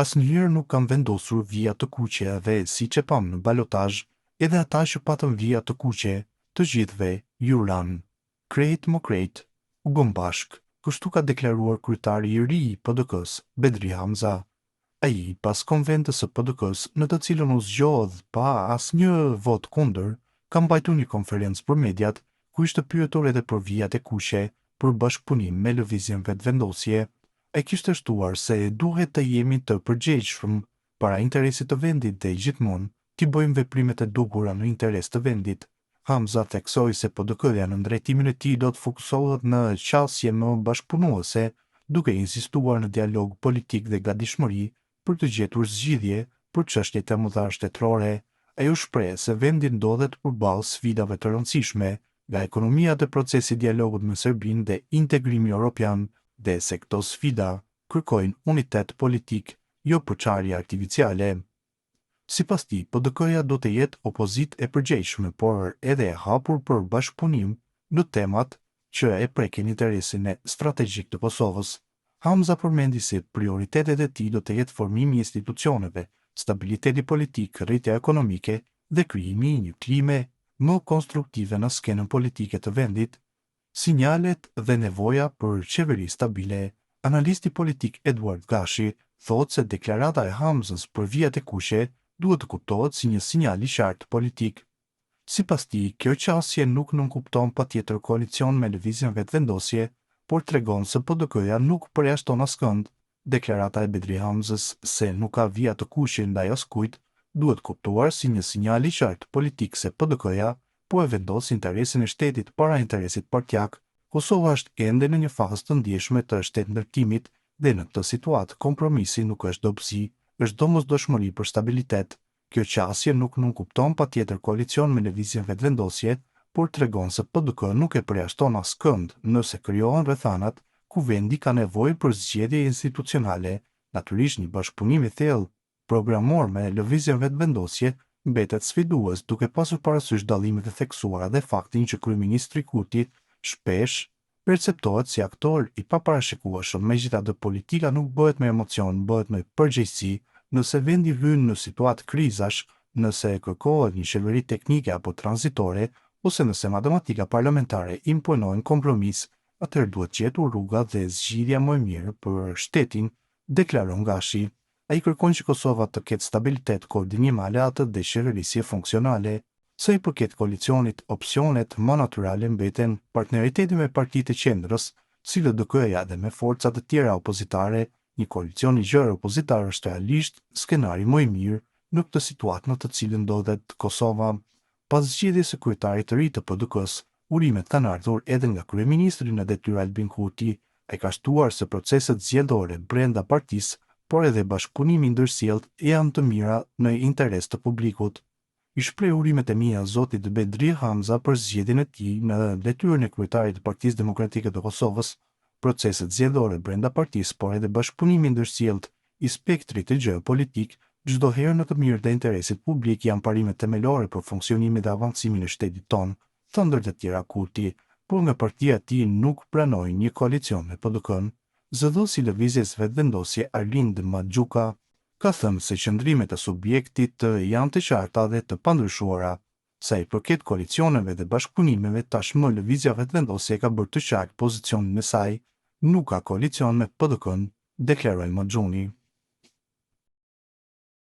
Asnjëherë nuk kam vendosur vija të kuqe dhe siç e pam në balotazh, edhe ata që patën vija të kuqe, të gjithëve ju ran. Krejt më krejt, u bëm bashk, kështu ka deklaruar kryetari i ri i PDK-s, Bedri Hamza. Ai, pas konventës së PDK-s, në të cilën u zgjodh pa asnjë vot kundër, ka mbajtur një konferencë për mediat, ku ishte pyetur edhe për vijat e kuqe për bashkëpunim me lëvizjen vetëvendosje. Ai kishte shtuar se duhet të jemi të përgjegjshëm para interesit të vendit dhe gjithmonë t'i bëjmë veprimet e dukura në interes të vendit. Hamza theksoi se PDK-ja në drejtimin e tij do të fokusohet në qasje më bashkëpunuese, duke insistuar në dialog politik dhe gatishmëri për të gjetur zgjidhje për çështjet e mëdha shtetërore. Ai u shpreh se vendi ndodhet përballë sfidave të rëndësishme, nga ekonomia dhe procesi i dialogut me Serbinë dhe integrimi evropian, dhe se këto sfida kërkojnë unitet politik, jo përçarje artificiale. Sipas tij, PDK-ja do të jetë opozitë e përgjegjshme, por edhe e hapur për bashkëpunim në temat që e prekin interesin e strategjik të Kosovës. Hamza përmendi se prioritetet e tij do të jetë formimi i institucioneve, stabiliteti politik, rritja ekonomike dhe krijimi i një klime më konstruktive në skenën politike të vendit. Sinjalet dhe nevoja për qeveri stabile. Analisti politik Eduard Gashi thotë se deklarata e Hamzës për vijat e kuqe duhet të kuptohet si një sinjal i qartë politik. Sipas tij, kjo qasje nuk nënkupton patjetër koalicion me lëvizjen vetëvendosje, por tregon se PDK-ja nuk përjashton askënd. Deklarata e Bedri Hamzës se nuk ka vija të kuqe ndaj askujt duhet kuptuar si një sinjal i qartë politik se PDK-ja po e vendos interesin e shtetit para interesit partjak. Kosova është ende në një fazë të ndjeshme të shtetëndërtimit dhe në këtë situatë kompromisi nuk është dobësi, është domosdoshmëri për stabilitet. Kjo qasje nuk nënkupton patjetër koalicion me lëvizjen vetëvendosje, por tregon se PDK nuk e përjashton askënd nëse krijohen rrethanat ku vendi ka nevojë për zgjedhje institucionale. Natyrisht një bashkëpunim i thellë programor me lëvizjen vetëvendosje mbetet sfidues, duke pasur parasysh dallimet e theksuara dhe faktin që kryeministri Kurti shpesh perceptohet si aktor i paparashikueshëm. Megjithatë, politika nuk bëhet me emocion, bëhet me përgjegjësi. Nëse vendi hyn në situatë krizash, nëse kërkohet një qeveri teknike apo tranzitore, ose nëse matematika parlamentare imponojnë kompromis, atëherë duhet gjetur rruga dhe zgjidhja më e mirë për shtetin, deklaron Gashi. Ai kërkon që Kosova të ketë stabilitet, koordinim aleatë dhe qeverisje funksionale. Sa i përket koalicionit, opsionet më natyrale mbeten partneriteti me partitë e qendrës, si LDK-ja dhe me forcat të tjera opozitare. Një koalicion i gjerë opozitar është realisht skenari më i mirë në këtë situatë në të cilën ndodhet Kosova. Pas zgjedhjes së kryetarit të ri të PDK-s, urimet kanë ardhur edhe nga kryeministri në detyrë Albin Kurti. Ai ka shtuar se proceset zgjedhore brenda partisë, por edhe bashkëpunimi ndërsjellët janë të mira në interes të publikut. I shpreh urimet e mia zotit Bedri Hamza për zgjedhjen e tij në detyrën e kryetarit të Partisë Demokratike të Kosovës. Proceset zgjedhore brenda partisë, por edhe bashkëpunimi ndërsjellët i spektrit të gjeopolitik, çdo herë në të mirë të interesit publik, janë parime themelore për funksionimin dhe avancimin e shtetit tonë, thënë ndër të tjera Kurti, por nga partia e tij nuk pranoi një koalicion me PDK-n. Zëdhësi i lëvizjes vetëvendosje Arlind Maxhuka ka thënë se qëndrimet e subjektit janë të qarta dhe të pandryshuara. Sa i përket koalicioneve dhe bashkëpunimeve, tashmë lëvizja vetëvendosje ka bërë të qartë pozicionin e saj, nuk ka koalicion me PDK-n, deklaroi Maxhuni.